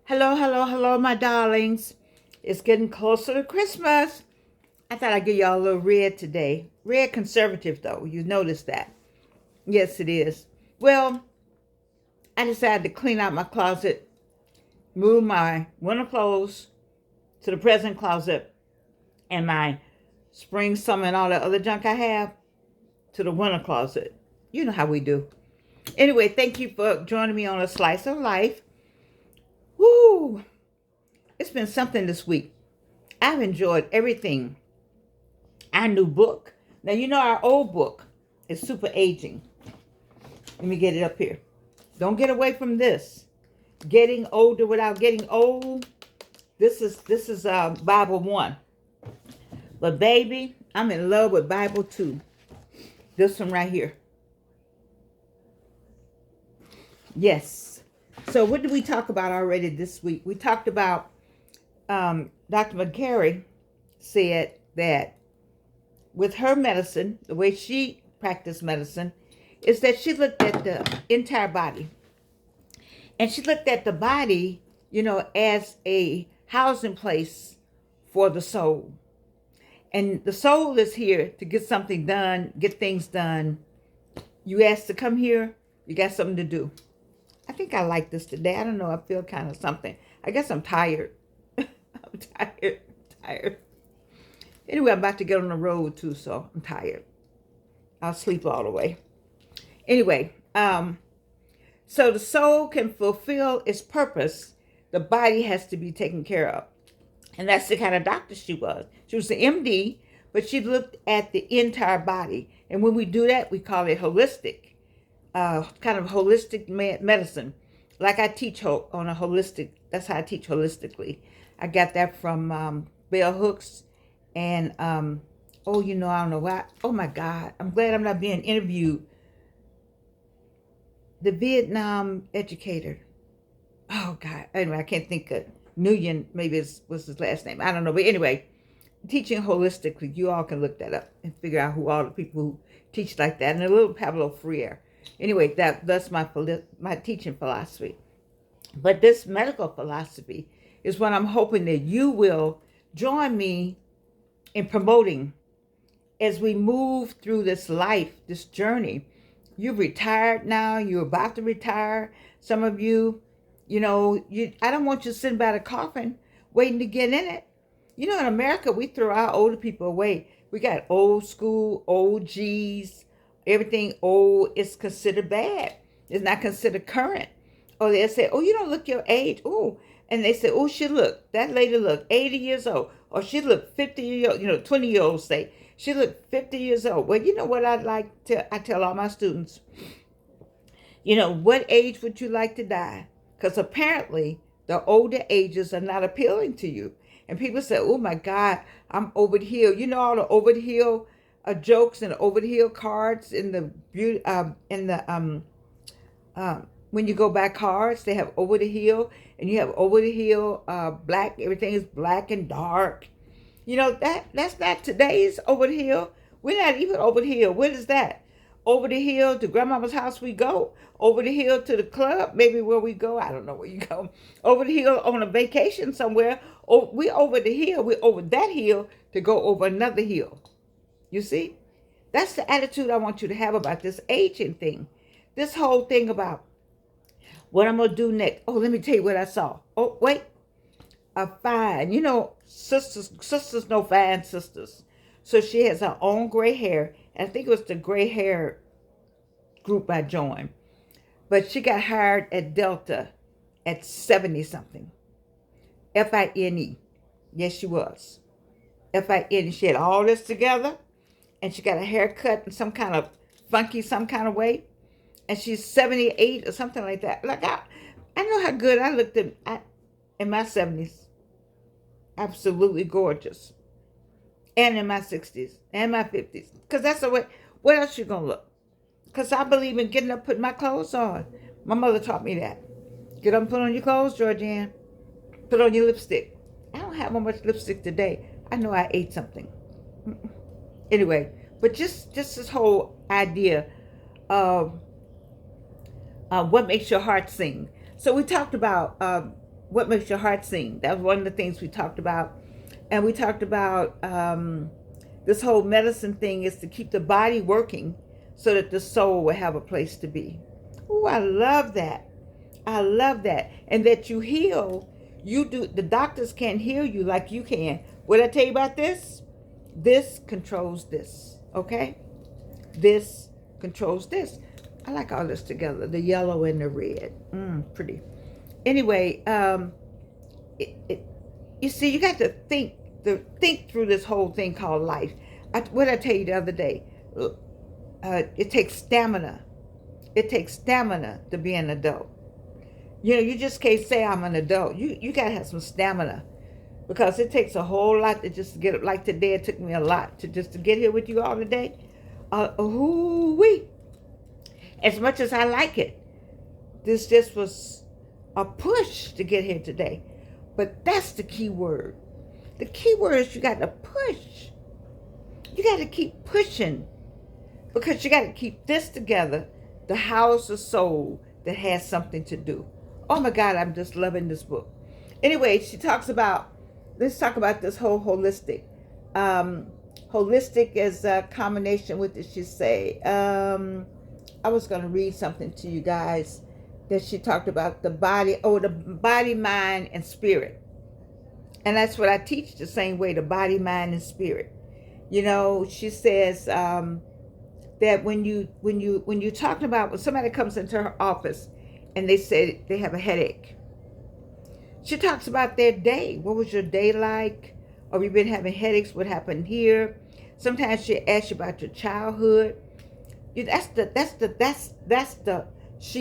Hello, hello, hello, my darlings. It's getting closer to Christmas. I thought I'd give y'all a little red today. Red conservative, though. You noticed that. Yes, it is. Well, I decided to clean out my closet, move my winter clothes to the present closet, and my spring, summer, and all that other junk I have to the winter closet. You know how we do. Anyway, thank you for joining me on a slice of life. Woo! It's been something this week. I've enjoyed everything. Our new book. Now, you know our old book is super aging. Let me get it up here. Don't get away from this. Getting older without getting old. This is Bible 1. But baby, I'm in love with Bible 2. This one right here. Yes. So what did we talk about already this week? We talked about Dr. McCary said that with her medicine, the way she practiced medicine, is that she looked at the entire body. And she looked at the body, as a housing place for the soul. And the soul is here to get something done, get things done. You asked to come here, you got something to do. I think I like this today. I don't know, I feel kind of something. I guess I'm tired. I'm tired. Anyway, I'm about to get on the road too, so I'm tired. I'll sleep all the way. Anyway, so the soul can fulfill its purpose. The body has to be taken care of. And that's the kind of doctor she was. She was an MD, but she looked at the entire body. And when we do that, we call it holistic, kind of holistic medicine. Like I teach on a holistic, that's how I teach holistically. I got that from Bell Hooks. And, I don't know why. Oh my God, I'm glad I'm not being interviewed. The Vietnam educator. Oh God, anyway, I can't think of Nguyen, maybe was his last name. I don't know. But anyway, teaching holistically, you all can look that up and figure out who all the people who teach like that. And a little Pablo Freire. Anyway, that's my teaching philosophy. But this medical philosophy is what I'm hoping that you will join me in promoting as we move through this life, this journey. You've retired now. You're about to retire. Some of you, I don't want you sitting by the coffin waiting to get in it. In America, we throw our older people away. We got old school, OGs, everything old is considered bad. It's not considered current. Or they'll say, oh, you don't look your age. Oh, and they say, oh, that lady looked 80 years old. Or she looked 50 years old, 20-year-olds say, she looked 50 years old. Well, you know what I tell all my students? What age would you like to die? Because apparently the older ages are not appealing to you. And people say, oh my God, I'm over the hill. You know all the over the hill jokes and over the hill cards in the when you go buy cars, they have over the hill, and you have over the hill black. Everything is black and dark. That's not today's over the hill. We're not even over the hill. What is that? Over the hill to grandmama's house we go. Over the hill to the club, maybe where we go. I don't know where you go. Over the hill on a vacation somewhere. Oh, we over the hill. We're over that hill to go over another hill. You see? That's the attitude I want you to have about this aging thing. This whole thing about what I'm going to do next. Oh, let me tell you what I saw. Oh, wait. A fine. Sisters know fine sisters. So she has her own gray hair. And I think it was the gray hair group I joined. But she got hired at Delta at 70 something. Fine. Yes, she was. Fine. She had all this together. And she got a haircut in some kind of way. And she's 78 or something like that. Like I know how good I looked in my 70s. Absolutely gorgeous. And in my 60s and my 50s. Because that's the way. What else you going to look? Because I believe in getting up, putting my clothes on. My mother taught me that. Get up and put on your clothes, Georgianne. Put on your lipstick. I don't have much lipstick today. I know I ate something. Anyway, but just this whole idea of what makes your heart sing. So we talked about what makes your heart sing? That was one of the things we talked about. And we talked about this whole medicine thing is to keep the body working so that the soul will have a place to be. Oh, I love that. I love that. And that you heal. You do. The doctors can't heal you like you can. What I tell you about this? This controls this. Okay? This controls this. I like all this together. The yellow and the red. Pretty. Anyway, you see, you got to think through this whole thing called life. What did I tell you the other day? It takes stamina. It takes stamina to be an adult. You know, you just can't say I'm an adult. You got to have some stamina, because it takes a whole lot to just get up. Like today, it took me a lot to get here with you all today. Wee. As much as I like it, this just was a push to get here today. But that's the key word. The key word is you got to push. You got to keep pushing, because you got to keep this together to house a soul that has something to do. Oh my God, I'm just loving this book. Anyway, she talks about, let's talk about this whole holistic. Holistic is a combination with it, she say. I was going to read something to you guys that she talked about the body, the body, mind, and spirit. And that's what I teach the same way, the body, mind, and spirit. You know, she says that when you're talking about, when somebody comes into her office and they say they have a headache, she talks about their day. What was your day like? Or you've been having headaches? What happened here? Sometimes she asks you about your childhood. She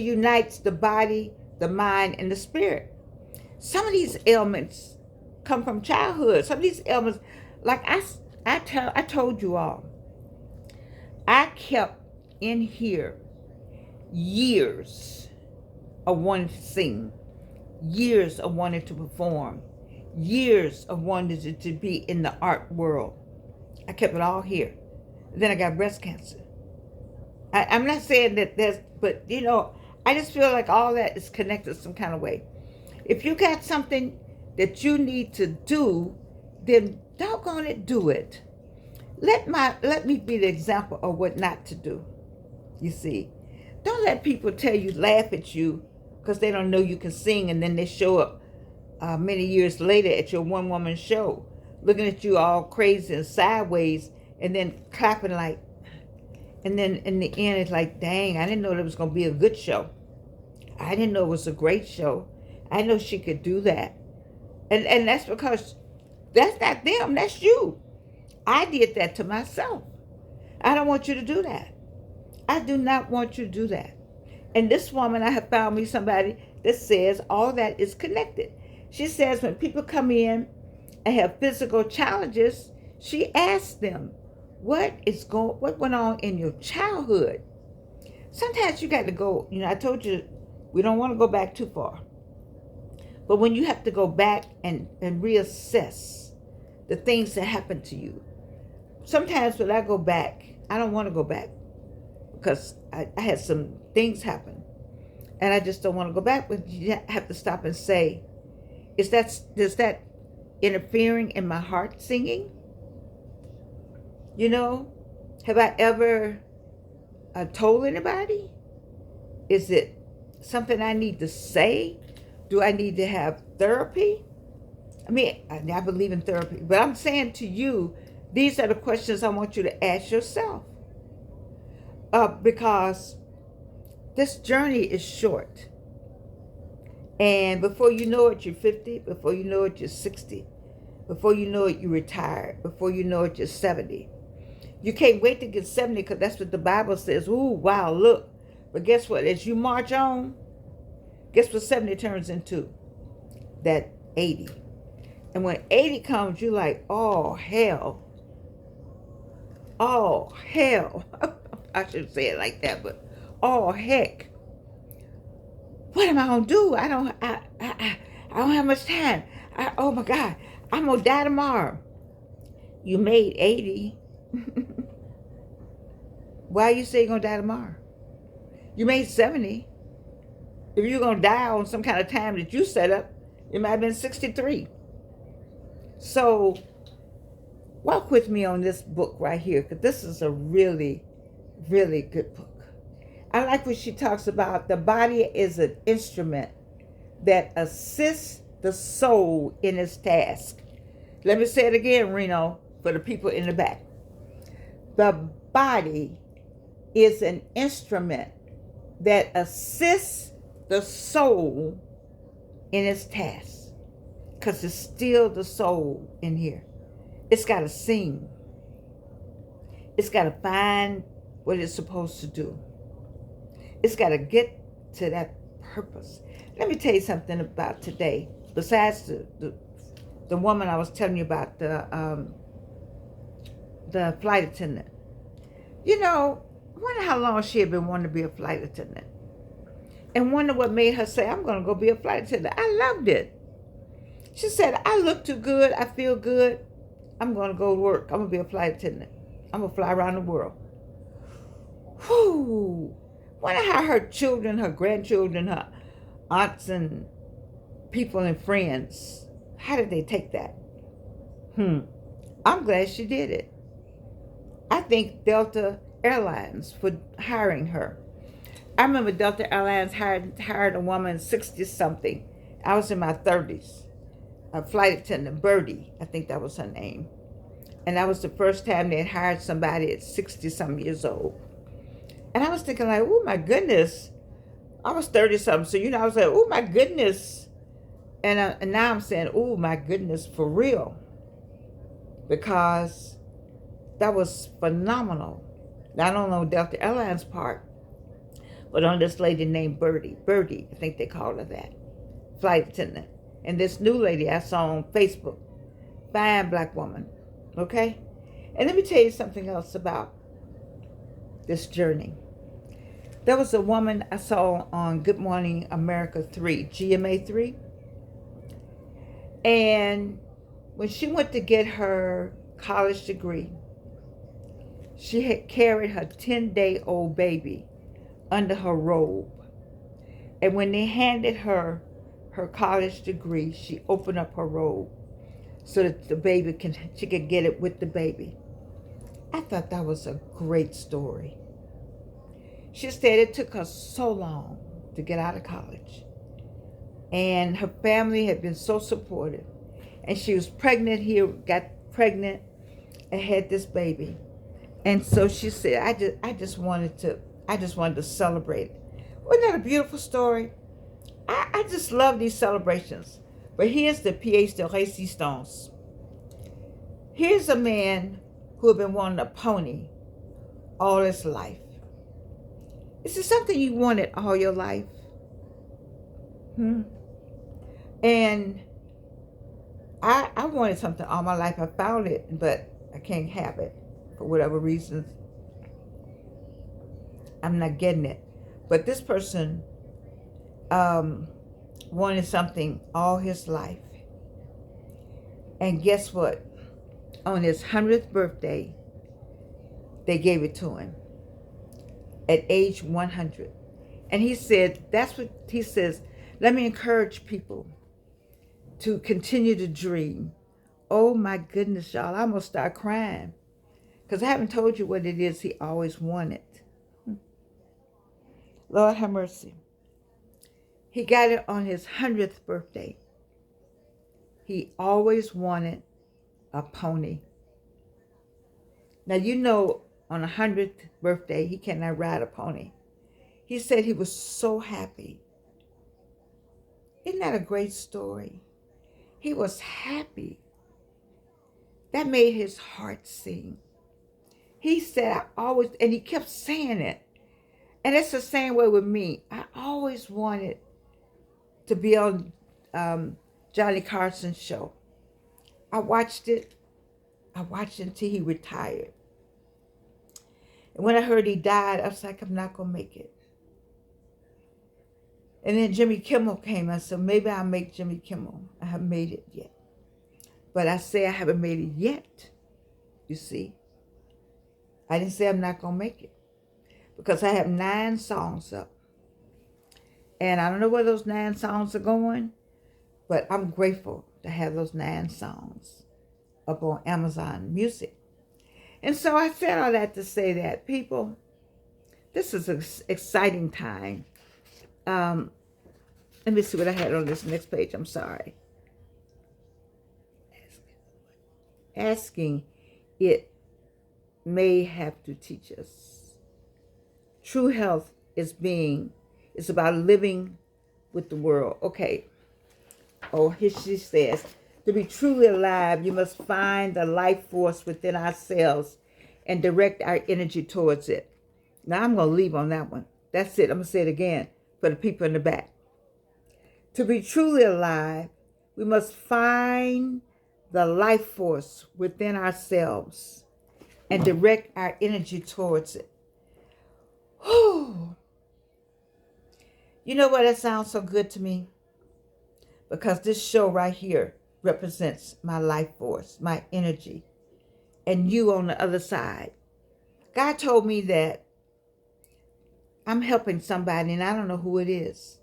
unites the body, the mind, and the spirit. Some of these ailments come from childhood. Some of these ailments, like I told you all, I kept in here years of wanting to sing, years of wanting to perform, years of wanting to be in the art world. I kept it all here. Then I got breast cancer. I'm not saying that but you know, I just feel like all that is connected some kind of way. If you got something that you need to do, then doggone it, do it. Let me be the example of what not to do. You see, don't let people tell you, laugh at you, because they don't know you can sing, and then they show up many years later at your one-woman show, looking at you all crazy and sideways, and then clapping like, and then in the end it's like, dang, I didn't know it was going to be a good show. I didn't know it was a great show. I know she could do that. And that's because that's not them, that's you. I did that to myself. I don't want you to do that. I do not want you to do that. And this woman, I have found me somebody that says all that is connected. She says when people come in and have physical challenges, she asks them, what went on in your childhood? Sometimes you got to go, you know, I told you, we don't want to go back too far. But when you have to go back and reassess the things that happened to you, sometimes when I go back, I don't want to go back because I had some things happen. And I just don't want to go back. But you have to stop and say, is that interfering in my heart singing? You know, have I ever told anybody? Is it something I need to say? Do I need to have therapy? I mean, I believe in therapy, but I'm saying to you, these are the questions I want you to ask yourself. Because this journey is short. And before you know it, you're 50. Before you know it, you're 60. Before you know it, you're retired. Before you know it, you're 70. You can't wait to get 70 because that's what the Bible says. Ooh, wow, look. But guess what? As you march on, guess what 70 turns into? That 80. And when 80 comes, you're like, oh, hell. Oh, hell. I shouldn't say it like that, but oh, heck. What am I going to do? I don't have much time. Oh, my God. I'm going to die tomorrow. You made 80. Why you say you're going to die tomorrow? You made 70. If you're going to die on some kind of time that you set up, It might have been 63. So walk with me on this book right here, because this is a really, really good book. I like what she talks about. The body is an instrument that assists the soul in its task. Let me say it again, Reno, for the people in the back. The body is an instrument that assists the soul in its task, because it's still the soul in here. It's got to sing. It's got to find what it's supposed to do. It's got to get to that purpose. Let me tell you something about today. Besides the woman I was telling you about, the flight attendant. You know, I wonder how long she had been wanting to be a flight attendant. And wonder what made her say, I'm going to go be a flight attendant. I loved it. She said, I look too good. I feel good. I'm going to go to work. I'm going to be a flight attendant. I'm going to fly around the world. Whew. Wonder how her children, her grandchildren, her aunts and people and friends, how did they take that? I'm glad she did it. I thank Delta Airlines for hiring her. I remember Delta Airlines hired a woman 60-something. I was in my 30s. A flight attendant, Birdie, I think that was her name. And that was the first time they had hired somebody at 60-some years old. And I was thinking like, oh my goodness. I was 30-something, so I was like, oh my goodness. And now I'm saying, oh my goodness, for real. Because that was phenomenal. Not only on Delta Airlines part, but on this lady named Birdie. Birdie, I think they called her that. Flight attendant. And this new lady I saw on Facebook. Fine black woman. Okay? And let me tell you something else about this journey. There was a woman I saw on Good Morning America 3, GMA 3. And when she went to get her college degree, she had carried her 10-day-old baby under her robe. And when they handed her her college degree, she opened up her robe so that she could get it with the baby. I thought that was a great story. She said it took her so long to get out of college. And her family had been so supportive. And she was pregnant here, got pregnant, and had this baby. And so she said, I just wanted to celebrate it. Wasn't that a beautiful story? I just love these celebrations. But here's the pièce de résistance. Here's a man who had been wanting a pony all his life. Is it something you wanted all your life? And I wanted something all my life. I found it, but I can't have it for whatever reasons. I'm not getting it. But this person wanted something all his life. And guess what? On his 100th birthday, they gave it to him at age 100. And he said, let me encourage people to continue to dream. Oh my goodness, y'all, I almost start crying. Because I haven't told you what it is he always wanted. Lord have mercy. He got it on his 100th birthday. He always wanted a pony. Now, on a 100th birthday, he cannot ride a pony. He said he was so happy. Isn't that a great story? He was happy. That made his heart sing. He said, and he kept saying it. And it's the same way with me. I always wanted to be on Johnny Carson's show. I watched it until he retired. And when I heard he died, I was like, I'm not going to make it. And then Jimmy Kimmel came. I said, maybe I'll make Jimmy Kimmel. I haven't made it yet. But I say I haven't made it yet. You see? I didn't say I'm not going to make it. Because I have 9 songs up. And I don't know where those 9 songs are going. But I'm grateful to have those 9 songs up on Amazon Music. And so I said all that to say that, people, this is an exciting time. Let me see what I had on this next page. I'm sorry. Asking it may have to teach us. True health is about living with the world. Okay. Oh, here she says, to be truly alive, you must find the life force within ourselves and direct our energy towards it. Now, I'm going to leave on that one. That's it. I'm going to say it again for the people in the back. To be truly alive, we must find the life force within ourselves and direct our energy towards it. Whew. You know what? That sounds so good to me. Because this show right here represents my life force, my energy, and you on the other side. God told me that I'm helping somebody and I don't know who it is.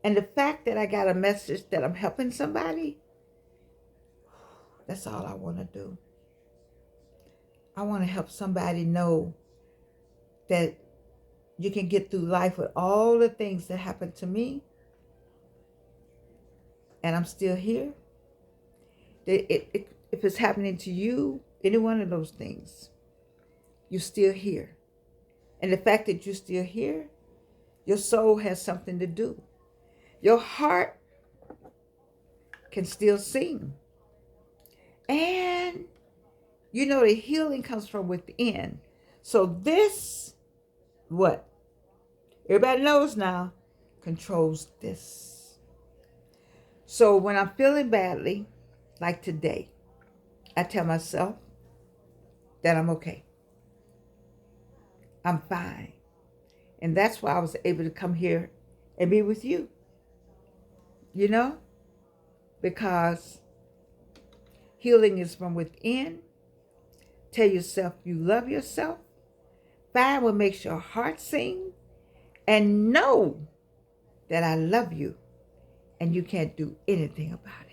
And the fact that I got a message that I'm helping somebody, that's all I want to do. I want to help somebody know that you can get through life with all the things that happened to me, and I'm still here. If it's happening to you, any one of those things, you're still here. And the fact that you're still here, your soul has something to do. Your heart can still sing. And you know the healing comes from within. So this, what? Everybody knows now, controls this. So when I'm feeling badly, like today, I tell myself that I'm okay. I'm fine. And that's why I was able to come here and be with you. You know? Because healing is from within. Tell yourself you love yourself. Find what makes your heart sing. And know that I love you. And you can't do anything about it.